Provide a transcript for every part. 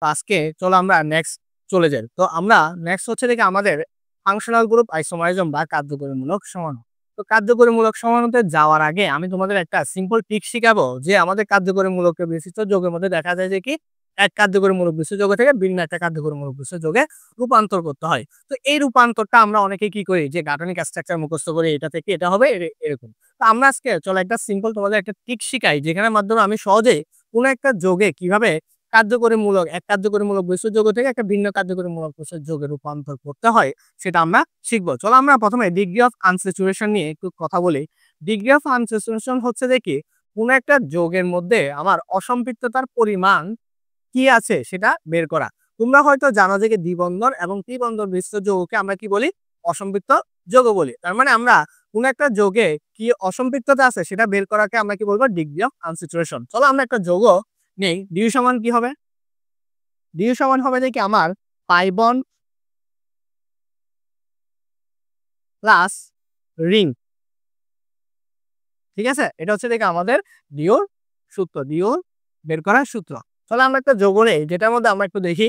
তো আজকে চলো আমরা নেক্সট চলে যাই। তো আমরা নেক্সট হচ্ছে দেখি আমাদের ফাংশনাল গ্রুপ আইসোমারিজম বা কার্যকরীমূলক সমাণু। তো কার্যকরীমূলক সমানুতে যাওয়ার আগে আমি তোমাদের একটা সিম্পল ট্রিক শিখাবো যে আমাদের কার্যকরীমূলক বিশিষ্ট যৌগের মধ্যে দেখা যায় যে কি এক কার্যকরীমূলক বিশিষ্ট যৌগ থেকে ভিন্ন একটা কার্যকরীমূলক বিশিষ্ট যৌগে রূপান্তর করতে হয়। তো এই রূপান্তরটা আমরা অনেকে কি করি যে গাঠনিক স্ট্রাকচার মুখস্থ করে এটা থেকে এটা হবে এরকম। তো আমরা আজকে চলো একটা সিম্পল তোমাদের একটা ট্রিক শিখাই যেখানের মাধ্যমে আমি সহজে কোনো একটা যৌগে কিভাবে কার্যকরীমূলক এক কার্যকরীমূলক বিশিষ্ট যৌগ থেকে একটা ভিন্ন কার্যকরীমূলক বিশিষ্ট যৌগে রূপান্তর করতে হয় সেটা আমরা শিখবো। চলো আমরা প্রথমে ডিগ্রি অফ আনস্যাচুরেশন নিয়ে একটু কথা বলি। ডিগ্রি অফ আনস্যাচুরেশন হচ্ছে দেখি কোনো একটা যৌগের মধ্যে আমার অসম্পৃক্ততার পরিমাণ কি আছে সেটা বের করা। তোমরা হয়তো জানো যে দ্বিবন্ধন এবং ত্রিবন্ধন বিশিষ্ট যৌগকে আমরা কি বলি? অসম্পৃক্ত যৌগ বলি। তার মানে আমরা কোন একটা যৌগে কি অসম্পৃক্ততা আছে সেটা বের করাকে আমরা কি বলবো? Degree of unsaturation. চলো আমরা একটা যৌগ নেই, ডিউ সমান কি হবে? ডিউ সমান হবে যে কি আমার পাই বন্ড প্লাস রিং। ঠিক আছে, এটা হচ্ছে দেখে আমাদের ডিওর সূত্র, ডিওর বের করার সূত্র। তাহলে আমরা একটা যৌগ নেই যেটার মধ্যে আমরা একটু দেখি।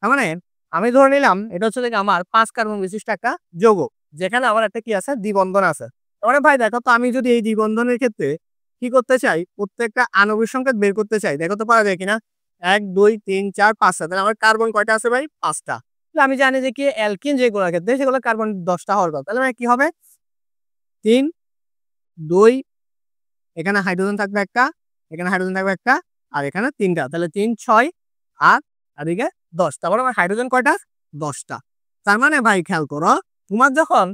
তার মানে আমি ধরে নিলাম এটা হচ্ছে দেখে আমার 5 কার্বন বিশিষ্ট একটা যৌগ যেখানে আমার একটা কি আছে? দ্বিবন্ধন আছে। তার মানে ভাই দেখো তো আমি যদি এই দ্বিবন্ধনের ক্ষেত্রে কি করতে চাই? প্রত্যেকটা আণবিক সংকেত বের করতে চাই, দেখো তো পারা যায় কিনা? 1 2 3 4 5টা, তাহলে আমার কার্বন কয়টা আছে ভাই? 5টা। তাহলে আমি জানি যে কি অ্যালকিন যেগুলোর ক্ষেত্রে সেগুলো কার্বন 10টা হওয়ার কথা। তাহলে মানে কি হবে? 3 2, এখানে হাইড্রোজেন থাকবে একটা, এখানে হাইড্রোজেন থাকবে একটা, আর এখানে 3টা। তাহলে 3 6 8 আর এদিকে 10। তারপরে আমার হাইড্রোজেন কয়টা? 10টা। তার মানে ভাই খেয়াল করো, তোমার যখন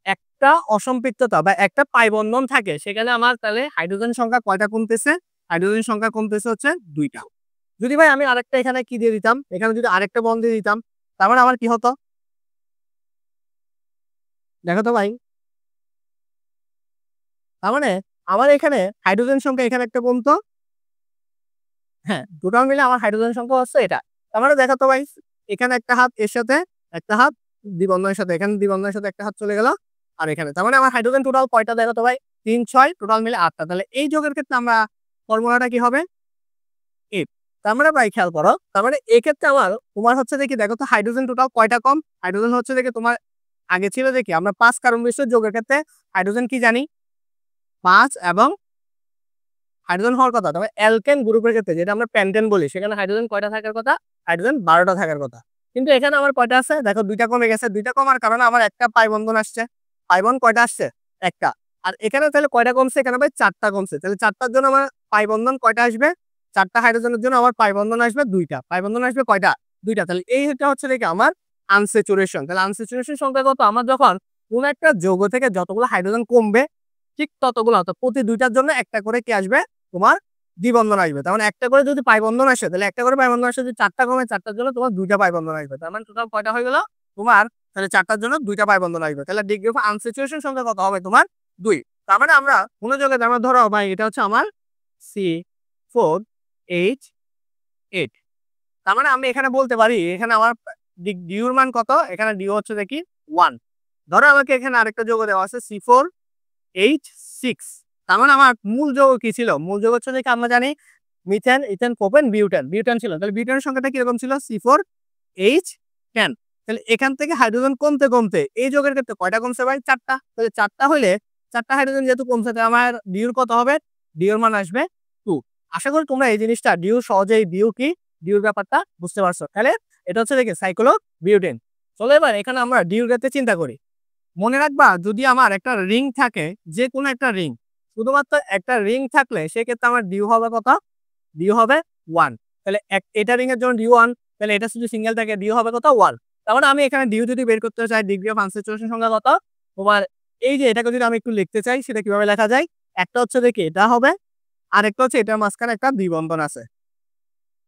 একটা অসম্পৃক্ততা বা একটা পাই বন্ধন থাকে সেখানে আমার তাহলে হাইড্রোজেন সংখ্যা কয়টা কমতেছে? হাইড্রোজেন সংখ্যা কমতেছে হচ্ছে 2টা। যদি ভাই আমি আরেকটা এখানে কি দিয়ে দিতাম? এখানে যদি আরেকটা বন্ধ দিয়ে দিতাম তার মানে আমার কি হতো? দেখো তো ভাই, তার মানে আমার এখানে হাইড্রোজেন সংখ্যা এখানে একটা কমতো। হ্যাঁ, টোটাল মিলে আমার হাইড্রোজেন সংখ্যা হচ্ছে এটা। তার মানে দেখো তো ভাই, এখানে একটা হাত এর সাথে একটা হাত দ্বিবন্ধনের সাথে, এখানে দ্বিবন্ধনের সাথে একটা হাত চলে গেল আর এখানে। তার মানে আমার হাইড্রোজেন টোটাল কয়টা দেখো তো ভাই? 3 6 টোটাল মিলে 8টা। তাহলে এই যৌগের ক্ষেত্রে আমরা ফর্মুলাটা কি হবে? 8। তার মানে ভাই খেয়াল করো, তার মানে এই ক্ষেত্রে আমার তোমার হচ্ছে দেখি দেখো তো হাইড্রোজেন টোটাল কয়টা কম? হাইড্রোজেন হচ্ছে দেখি তোমার আগে ছিল দেখি আমরা 5 কার্বন বিশিষ্ট যৌগের ক্ষেত্রে হাইড্রোজেন কি জানি? 5 এবং হাইড্রোজেন হওয়ার কথা। তবে অ্যালকেন গ্রুপের ক্ষেত্রে যেটা আমরা পেন্টেন বলি সেখানে হাইড্রোজেন কয়টা থাকার কথা? হাইড্রোজেন 12টা থাকার কথা। কিন্তু এখানে আমার কয়টা আছে? দেখো 2টা কমে গেছে। 2টা কমার কারণে আমার একটা পাই বন্ধন আসছে। পাই বন্ড কয়টা আসছে? একটা। আর এখানে তাহলে কয়টা কমছে? এখানে ভাই 4টা কমছে। তাহলে 4টার জন্য আমার পাই বন্ধন কয়টা আসবে? 4টা হাইড্রোজেনের জন্য আমার পাই বন্ধন আসবে 2টা। পাই বন্ধন আসবে কয়টা? 2টা। তাহলে এইটা হচ্ছে দেখি আমার আনস্যাচুরেশন। তাহলে আনস্যাচুরেশন সংখ্যা কত? আমার যখন কোন একটা যৌগ থেকে যতগুলো হাইড্রোজেন কমবে ঠিক ততগুলো, অর্থাৎ প্রতি 2টার জন্য একটা করে কি আসবে? তোমার দ্বিবন্ধন আসবে। তার মানে একটা করে যদি পাই বন্ধন আসে তাহলে একটা করে পাই বন্ধন আসে, যদি 4টা কমে 4টার জন্য তোমার 2টা পাই বন্ধন আসবে। তার মানে টোটাল কয়টা হয়ে গেল? তোমার তাহলে 4টার জন্য 2টা পাই বন্ধন আসবে। তাহলে ডিগ্রি অফ আনস্যাচুরেশন সংখ্যা কত হবে তোমার? 2। তার মানে আমরা কোন যৌগের আমরা ধরো ভাই এটা হচ্ছে আমার C4H8। তার মানে আমি এখানে বলতে পারি এখানে আমার ডিউর মান কত? এখানে ডিউ হচ্ছে দেখি 1। ধরো আমাকে এখানে আরেকটা যৌগ দেওয়া আছে C4H6। তার মানে আমার মূল যৌগ কি ছিল? মূল যৌগ হচ্ছে দেখি আমরা জানি methane, ethane, propane, butane. Butane ছিল। তাহলে বিউটেনের সংখ্যাটা কিরকম ছিল? C4H10। তাহলে এখান থেকে হাইড্রোজেন কমতে কমতে এই যৌগের ক্ষেত্রে কয়টা কমছে ভাই? 4টা। তাহলে 4টা হইলে 4টা হাইড্রোজেন যেহেতু কমছে তাহলে আমার ডিউর কত হবে? ডিউর মান আসবে 2। আশা করি তোমরা এই জিনিসটা ডিউ সহজেই ডিউ কি ডিউর ব্যাপারটা বুঝতে পারছো। তাহলে এটা হচ্ছে দেখি সাইক্লো বিউটেন। চলো এবার এখানে আমরা ডিউর ক্ষেত্রে চিন্তা করি। মনে রাখবা যদি আমার একটা রিং থাকে, যে কোনো একটা রিং, শুধুমাত্র একটা রিং থাকলে সেক্ষেত্রে আমার ডিউ হবে কত? ডিউ হবে 1। তাহলে এটা রিং এর জন্য ডিউ 1, তাহলে এটা যদি সিঙ্গেল থাকে ডিউ হবে কত? 1। তার মানে আমি এখানে ডিউ যদি বের করতে চাই ডিগ্রি অফ আনস্যাচুরেশন সংখ্যা কত? তোমার এই যে এটাকে যদি আমি একটু লিখতে চাই সেটা কিভাবে লেখা যায়? একটা হচ্ছে দেখি এটা হবে, আর একটা হচ্ছে এটার মাঝখানে একটা দ্বিবন্ধন আছে।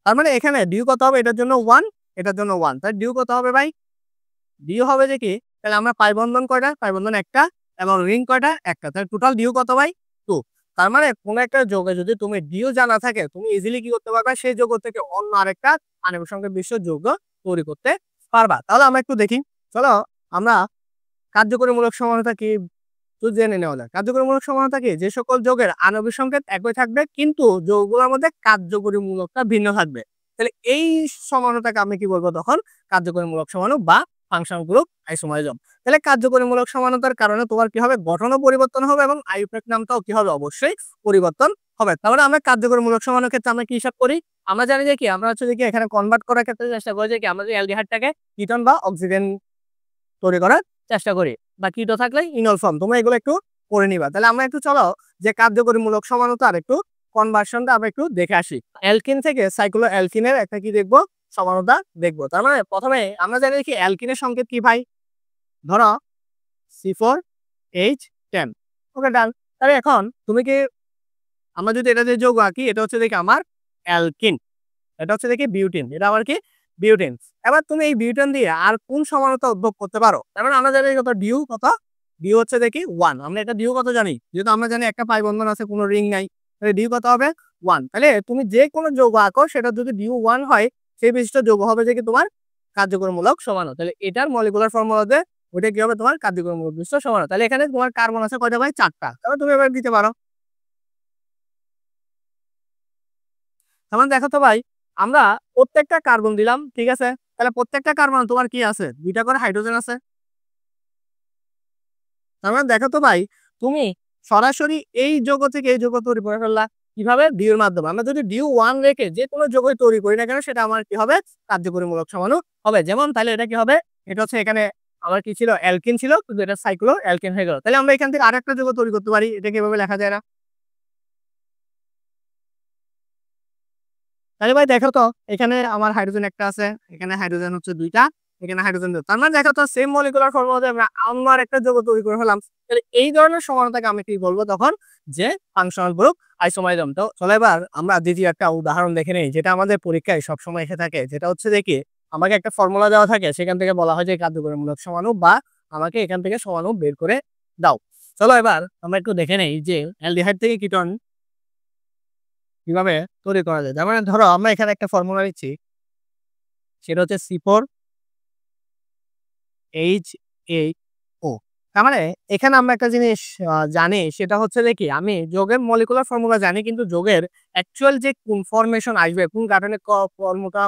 তার মানে এখানে ডিউ কত হবে? এটার জন্য 1, এটার জন্য 1। তাহলে ডিউ কত হবে ভাই? ডিউ হবে যে কি, তাহলে আমরা পাই বন্ধন কয়টা? পাই বন্ধন একটা এবং রিং কয়টা? একটা। তাহলে টোটাল ডিউ কত ভাই? 2। তার মানে কোন একটা যৌগে যদি তুমি ডিউ জানা থাকে তুমি ইজিলি কি করতে পারবা? সেই যৌগ থেকে অন্য আরেকটা আণবিক সংকেত বিশিষ্ট যৌগ তৈরি করতে পারবা। তাহলে আমরা একটু দেখি। চলো আমরা কার্যকরীমূলক সমানুতা কি তো জেনে নেওয়া যাক। কার্যকরীমূলক সমানতা কি? যে সকল যৌগের আণবিক সংকেত একই থাকবে কিন্তু যৌগগুলোর মধ্যে কার্যকরীমূলকটা ভিন্ন থাকবে। তাহলে এই সমানতাকে আমি কি বলবো তখন? কার্যকরীমূলক সমাণু বা ফাংশনাল গ্রুপ আইসোমারজিজম। তাহলে কার্যকরীমূলক সমানতার কারণে তোমার কি হবে? গঠনও পরিবর্তন হবে এবং আইইউপ্যাক নামটাও কি হবে? অবশ্যই পরিবর্তন হবে। তাহলে আমরা কার্যকরীমূলক সমাণুর ক্ষেত্রে আমরা কি হিসাব করি? আমরা জানি যে কি আমরা হচ্ছে যে কি এখানে কনভার্ট করার ক্ষেত্রে চেষ্টা করি যে কি আমরা যে অ্যালডিহাইডটাকে কিটোন বা অক্সিজেন তৈরি করার চেষ্টা করি বা কিটো থাকলে ইনল ফর্ম। তোমরা এগুলো একটু করে নিবা। তাহলে আমরা একটু চলো যে কার্যকরীমূলক সমানতার একটু কনভার্সনটা আমরা একটু দেখে আসি। অ্যালকিন থেকে সাইক্লো অ্যালকিনের একটা কি দেখবো? সমানতা দেখবো। তার মানে প্রথমে আমরা জানি কি অ্যালকিনের সংকেত কি ভাই? ধরো C4H10। ওকে ডান। তাহলে এখন তুমি কি আমরা যদি এটা যে যৌগ আঁকি এটা হচ্ছে দেখি আমার অ্যালকিন। এটা হচ্ছে দেখি বিউটিন। এটা আবার কি? বিউটিন। এবার তুমি এই বিউটেন দিয়ে আর কোন সমানতা উদ্ভব করতে পারো? তার মানে আমরা জানি কত ডিউ কত? ডিউ হচ্ছে দেখি 1। আমরা এটা ডিউ কত জানি? যেহেতু আমরা জানি একটা পাই বন্ধন আছে কোনো রিং নাই। তাহলে ডিউ কত হবে? 1। তাহলে তুমি যে কোনো যৌগ আঁকো সেটা যদি ডিউ 1 হয় সেই বিশিষ্ট যৌগ হবে যে কি তোমার কার্যকরীমূলক সমাণু। তাহলে এটার মলিকুলার ফর্মুলাতে ওইটা কি হবে তোমার কার্যকরীমূলক বিশিষ্ট সমাণু। তাহলে এখানে তোমার কার্বন আছে কয়টা ভাই? 4টা। তাহলে তুমি এবার দিতে পারো। তাহলে দেখো তো ভাই আমরা প্রত্যেকটা কার্বন দিলাম, ঠিক আছে? তাহলে প্রত্যেকটা কার্বন তোমার কি আছে? 2টা করে হাইড্রোজেন আছে। তার মানে দেখো তো ভাই তুমি সরাসরি এই যৌগ থেকে এই যৌগ তৈরি করে ফেললা কিভাবে? ডিউর মাধ্যমে। আমরা যদি ডিউ 1 রেখে যে কোনো যৌগ তৈরি করি না কেন সেটা আমার কি হবে? কার্যকরীমূলক সমাণু হবে। যেমন তাহলে এটা কি হবে? এটা হচ্ছে এখানে আমার কি ছিল? অ্যালকিন ছিল কিন্তু এটা সাইক্লো অ্যালকিন হয়ে গেল। তাহলে আমরা এখান থেকে আরেকটা যৌগ তৈরি করতে পারি। এটা কিভাবে লেখা যায় না? তাহলে ভাই দেখো তো এখানে আমার হাইড্রোজেন একটা আছে, এখানে হাইড্রোজেন হচ্ছে 2টা, এখানে হাইড্রোজেন 2। তার মানে দেখো তো সেম মলিকুলার ফর্মুলাতে আমরা আমার একটা যৌগ তৈরি করে ফেললাম। তাহলে এই ধরনের সমানতাকে আমি কি বলবো তখন? যে ফাংশনাল গ্রুপ আইসোমারজিজম। তো চলো এবার আমরা দ্বিতীয় একটা উদাহরণ দেখে নেই যেটা আমাদের পরীক্ষায় সবসময় এসে থাকে। যেটা হচ্ছে দেখি আমাকে একটা ফর্মুলা দেওয়া থাকে সেখান থেকে বলা হয় যে কার্যকরীমূলক সমাণু বা আমাকে এখান থেকে সমাণু বের করে দাও। চলো এবার আমরা একটু দেখে নেই যে অ্যালডিহাইড থেকে কিটোন কিভাবে তৈরি করা যায়। তার মানে ধরো আমরা এখানে একটা ফর্মুলা নিচ্ছি সেটা হচ্ছে C4H8O। তার মানে এখানে আমরা একটা জিনিস জানি সেটা হচ্ছে যে কি আমি যৌগের মলিকুলার ফর্মুলা জানি কিন্তু যৌগের অ্যাকচুয়াল যে কনফরমেশন আসবে কোন গাঠনিক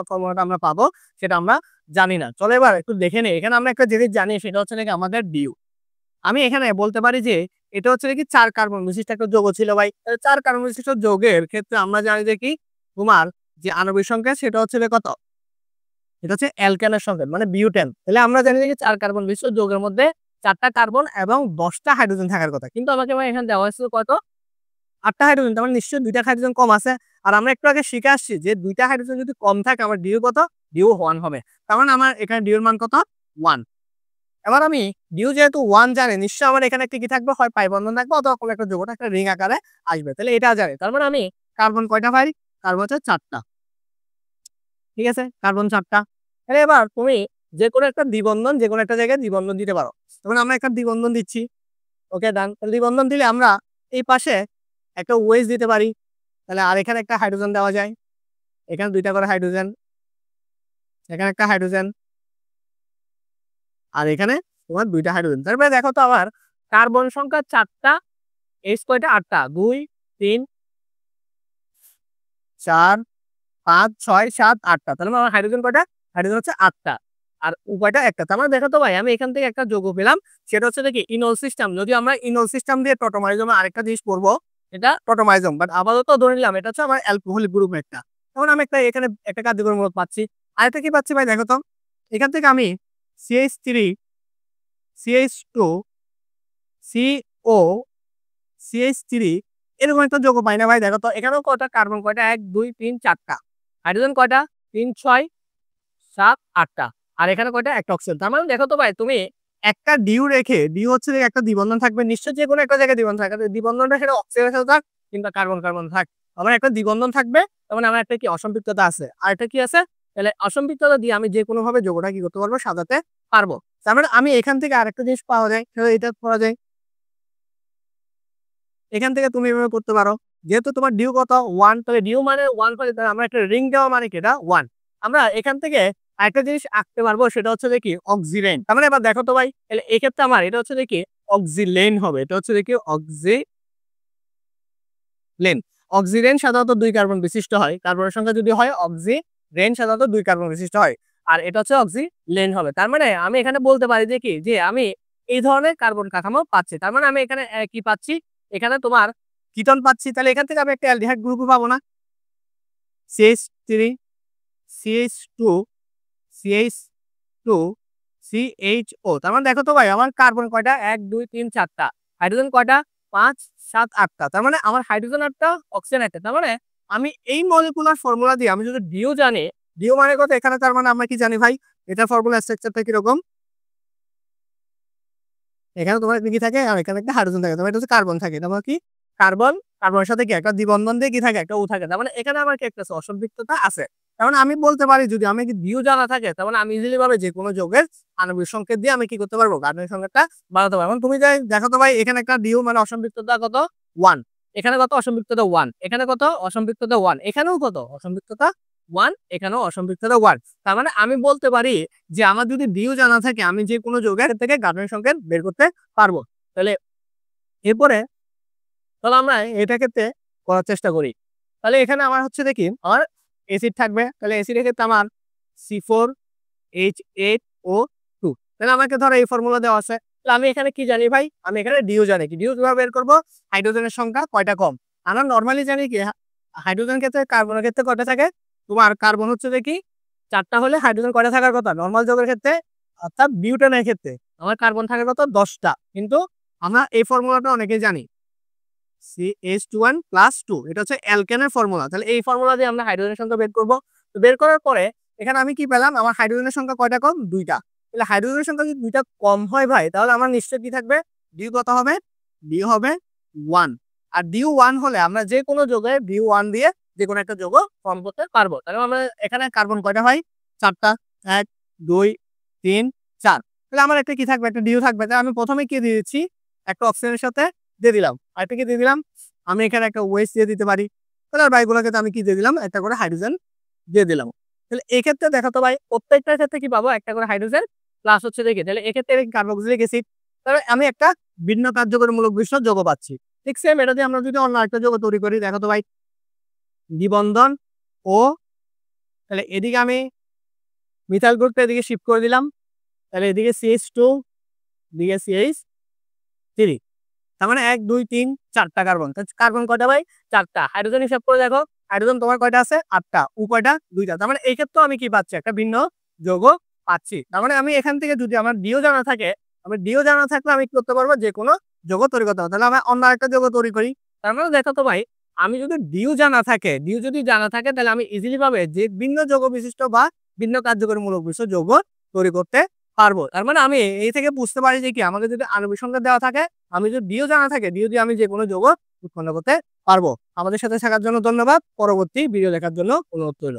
ফর্মুলাটা আমরা পাবো সেটা আমরা জানি না। চলো এবার একটু দেখে নেই। এখানে আমরা একটা জিনিস জানি সেটা হচ্ছে নাকি আমাদের ডিউ। আমি এখানে বলতে পারি যে এটা হচ্ছে কি 4 কার্বন বিশিষ্ট একটা যৌগ ছিল ভাই। 4 কার্বন বিশিষ্ট যৌগের ক্ষেত্রে আমরা জানি যে কি তোমার যে আণবিক সংখ্যা সেটা হচ্ছে কত? এটা হচ্ছে অ্যালকেনের সংকেত মানে বিউটেন। তাহলে আমরা জানি যে 4 কার্বন বিশিষ্ট যৌগের মধ্যে 4টা কার্বন এবং 10টা হাইড্রোজেন থাকার কথা। কিন্তু আমাকে ভাই এখানে দেওয়া হয়েছিল কত? 8টা হাইড্রোজেন। তার মানে নিশ্চয়ই 2টা হাইড্রোজেন কম আছে। আর আমরা একটু আগে শিখে আসছি যে 2টা হাইড্রোজেন যদি কম থাকে আমার ডিউ কত? ডিউ 1 হবে। তার মানে আমার এখানে ডিউর মান কত? 1। এবার আমি ডিউ যেহেতু 1 জানি নিশ্চয়ই আমার এখানে একটা কি থাকবে? হয় পাই বন্ধন থাকবে অথবা কোনো একটা যৌগটা একটা রিং আকারে আসবে। তাহলে এটা জানি। তার মানে আমি কার্বন কয়টা পাই? কার্বন হচ্ছে 4টা। ঠিক আছে? কার্বন 4টা। তাহলে এবার তুমি যেকোনো একটা দ্বিবন্ধন যেকোনো একটা জায়গায় দ্বিবন্ধন দিতে পারো। তখন আমরা একটা দ্বিবন্ধন দিচ্ছি। ওকে ডান। তাহলে দ্বিবন্ধন দিলে আমরা এই পাশে একটা ওএইচ দিতে পারি। তাহলে আর এখানে একটা হাইড্রোজেন দেওয়া যায়। এখানে 2টা করে হাইড্রোজেন। এখানে একটা হাইড্রোজেন। আর এখানে তোমার 2টা হাইড্রোজেন। তারপরে দেখো তো আমার কার্বন সংখ্যা 4টা, এইচ কয়টা? 8টা। 2, 3, 4, 5, 6, 7, 8টা। তাহলে আমার হাইড্রোজেন কয়টা? হাইড্রোজেন হচ্ছে 8টা। আর উপায়টা একটা। তার মানে দেখো তো ভাই আমি এখান থেকে একটা যৌগ পেলাম। সেটা হচ্ছে দেখি ইনল সিস্টেম। যদি আমরা ইনল সিস্টেম দিয়ে টটোমারিজমে আরেকটা জিনিস পড়বো এটা টটোমারিজম। বাট আপাতত ধরে নিলাম এটা হচ্ছে আমার অ্যালকোহলিক গ্রুপ একটা। তখন আমি একটা এখানে একটা কার্যকরমূলক পাচ্ছি। আরেকটা কি পাচ্ছি ভাই দেখো তো। এখান থেকে আমি CH3, CH2, CO, CH3 এরকম একটা যৌগ পাই না ভাই দেখো তো। এখানেও কয়টা কার্বন কয়টা? 1, 2, 3, 4টা। হাইড্রোজেন কয়টা? 3, 6, 7, 8টা। আর এখানে কয়টা? একটা অক্সিজেন। তার মানে দেখো তো ভাই তুমি একটা ডিউ রেখে ডিউ হচ্ছে যে একটা দ্বিবন্ধন থাকবে নিশ্চয়ই যে কোনো একটা জায়গায় দ্বিবন্ধন থাকবে। দ্বিবন্ধনটা সেটা অক্সিজেনের সাথে থাক কিংবা কার্বন কার্বন থাক। আমার একটা দ্বিবন্ধন থাকবে তার মানে আমার একটা কি অসম্পৃক্ততা আছে। আর একটা কি আছে? তাহলে অসম্পৃক্ততা দিয়ে আমি যে কোনো ভাবে যৌগটা কি করতে পারবো? সাজাতে পারবো। তার মানে আমি এখান থেকে আরেকটা জিনিস পাওয়া যায় সেটা এটা পাওয়া যায়। এখান থেকে তুমি এভাবে করতে পারো। যেহেতু তোমার ডিউ কত? 1। তাহলে ডিউ মানে 1 করে তাহলে আমরা একটা রিং দেওয়া মানে কি এটা 1। আমরা এখান থেকে আরেকটা জিনিস আঁকতে পারবো সেটা হচ্ছে যে কি অক্সিজেন। তার মানে এবার দেখো তো ভাই তাহলে এক্ষেত্রে আমার এটা হচ্ছে যে কি অক্সিলেন হবে। এটা হচ্ছে দেখি অক্সিলেন। অক্সিলেন সাধারণত 2 কার্বন বিশিষ্ট হয়। কার্বনের সংখ্যা যদি হয় অক্সিলেন সাধারণত 2 কার্বন বিশিষ্ট হয়। আর এটা হচ্ছে অক্সিলেন হবে। তার মানে আমি এখানে বলতে পারি যে কি যে আমি এই ধরনের কার্বন কাঠামো পাচ্ছি। তার মানে আমি এখানে কি পাচ্ছি? এখানে তোমার কিটোন পাচ্ছি। তাহলে এখান থেকে আমি একটা অ্যালডিহাইড গ্রুপও পাবো না? CH3 CH2 CH2 CHO। তার মানে দেখো তো ভাই আমার কার্বন কয়টা? 1 2 3 4 টা। হাইড্রোজেন কয়টা? 5 7 8 টা। তার মানে আমার হাইড্রোজেন 8 টা, অক্সিজেন 1 টা। তার মানে আমি এই মলিকুলার ফর্মুলা দিয়ে আমি যদি ডিও জানি, ডিও মানে কত এখানে, তার মানে আমরা কি জানি ভাই? এটার ফর্মুলা স্ট্রাকচারটা কিরকম? এখানে তোমার কি থাকে? আর এখানে একটা হাইড্রোজেন থাকে। তোমার এটা হচ্ছে কার্বন থাকে। তার মানে কি? কার্বন, কার্বনের সাথে কি একটা দ্বিবন্ধন দিয়ে কি থাকে? একটা ও থাকে। তার মানে এখানে আমার কি একটা অসম্পৃক্ততা আছে। তার মানে আমি বলতে পারি যদি আমি কি ডিও জানা থাকে, তার মানে আমি ইজিলি ভাবে যে কোনো যৌগের আণবিক সংকেত দিয়ে আমি কি করতে পারবো? গাঠনিক সংকেতটা বানাতে পারবো। এখন তুমি যাই দেখো তো ভাই এখানে একটা ডিও মানে অসম্পৃক্ততা কত? 1। এখানে কত? অসম্পৃক্ততা 1। এখানে কত? অসম্পৃক্ততা 1। এখানেও কত? অসম্পৃক্ততা 1। এখানেও অসম্পৃক্ততা 1। তার মানে আমি বলতে পারি যে আমার যদি ডিও জানা থাকে আমি যে কোনো যৌগের থেকে গাঠনিক সংকেত বের করতে পারবো। তাহলে এরপরে তাহলে আমরা এটা ক্ষেত্রে করার চেষ্টা করি। তাহলে এখানে আমার হচ্ছে দেখি আমার এসিড থাকবে। তাহলে এসিডের ক্ষেত্রে আমার C4H8O2। তাহলে আমাকে ধরো এই ফর্মুলা দেওয়া আছে। তাহলে আমি এখানে কি জানি ভাই? আমি এখানে ডিও জানি। কি ডিও কিভাবে বের করব? হাইড্রোজেনের সংখ্যা কয়টা কম। আমরা নরমালি জানি কি হাইড্রোজেন ক্ষেত্রে কার্বনের ক্ষেত্রে কয়টা থাকে? তোমার কার্বন হচ্ছে দেখি 4 টা হলে হাইড্রোজেন কয়টা থাকার কথা? নরমাল যৌগের ক্ষেত্রে অর্থাৎ বিউটেনের ক্ষেত্রে আমার কার্বন থাকার কথা 10 টা। কিন্তু আমরা এই ফর্মুলাটা অনেকেই জানি। CH2 + 2 এটা হচ্ছে অ্যালকেনের ফর্মুলা। তাহলে এই ফর্মুলা দিয়ে আমরা হাইড্রোজেনের সংখ্যা বের করব। তো বের করার পরে এখানে আমি কি পেলাম? আমার হাইড্রোজেনের সংখ্যা কয়টা কম? 2 টা। তাহলে হাইড্রোজেনের সংখ্যা যদি 2 টা কম হয় ভাই, তাহলে আমার নিশ্চয়ই কি থাকবে? ডিউ কত হবে? ডিউ হবে 1। আর ডিউ 1 হলে আমরা যে কোনো যৌগে ডিউ 1 দিয়ে যে কোনো একটা যৌগ ফর্ম করতে পারবো। তাহলে আমরা এখানে কার্বন কয়টা ভাই? 4 টা। 1 2 3 4। তাহলে আমার একটা কি থাকবে? একটা ডিউ থাকবে। তাহলে আমি প্রথমে কি দিয়ে দিচ্ছি? একটা অক্সিজেনের সাথে দিয়ে দিলাম। আরেকটা কি দিয়ে দিলাম? আমি এখানে একটা ওয়েস্ট দিয়ে দিতে পারি। তাহলে আর বাইগুলোকে তো আমি কি দিয়ে দিলাম? একটা করে হাইড্রোজেন দিয়ে দিলাম। তাহলে এক্ষেত্রে দেখো তো ভাই প্রত্যেকটার ক্ষেত্রে কি পাবো? একটা করে হাইড্রোজেন প্লাস হচ্ছে দেখি। তাহলে এক্ষেত্রে কার্বক্সিলিক অ্যাসিড। তাহলে আমি একটা ভিন্ন কার্যকরীমূলক বিশিষ্ট যৌগ পাচ্ছি। ঠিক সেম এটা দিয়ে আমরা যদি অন্য একটা যৌগ তৈরি করি, দেখো তো ভাই দ্বিবন্ধন ও, তাহলে এদিকে আমি মিথাইল গ্রুপটা এদিকে শিফট করে দিলাম। তাহলে এদিকে CH2, এদিকে CH3। তার মানে 1 2 3 4 টা কার্বন। কার্বন কয়টা ভাই? 4 টা। হাইড্রোজেন হিসাব করে দেখো। হাইড্রোজেন তোমার কয়টা আছে? 8 টা। ও কয়টা? 2 টা। তার মানে এই ক্ষেত্রেও আমি কি পাচ্ছি? একটা ভিন্ন যৌগ পাচ্ছি। তার মানে আমি এখান থেকে যদি আমার ডিও জানা থাকে, আমি ডিও জানা থাকলে আমি কি করতে পারবো? যে কোনো যৌগ তৈরি করতে পারবো। তাহলে আমি অন্য আরেকটা যৌগ তৈরি করি। তার মানে দেখো তো ভাই আমি যদি ডিও জানা থাকে, ডিও যদি জানা থাকে তাহলে আমি ইজিলি ভাবে যে ভিন্ন যৌগ বিশিষ্ট বা ভিন্ন কার্যকরীমূলক বিশিষ্ট যৌগ তৈরি করতে পারবো। তার মানে আমি এই থেকে বুঝতে পারি যে কি আমাকে যদি আণবিক সংখ্যা দেওয়া থাকে, আমি যদি ডিও জানা থাকে, ডিও দিয়ে আমি যে কোনো যৌগ উৎপন্ন করতে পারবো। আমাদের সাথে থাকার জন্য ধন্যবাদ। পরবর্তী ভিডিও দেখার জন্য অনুরোধ রইল।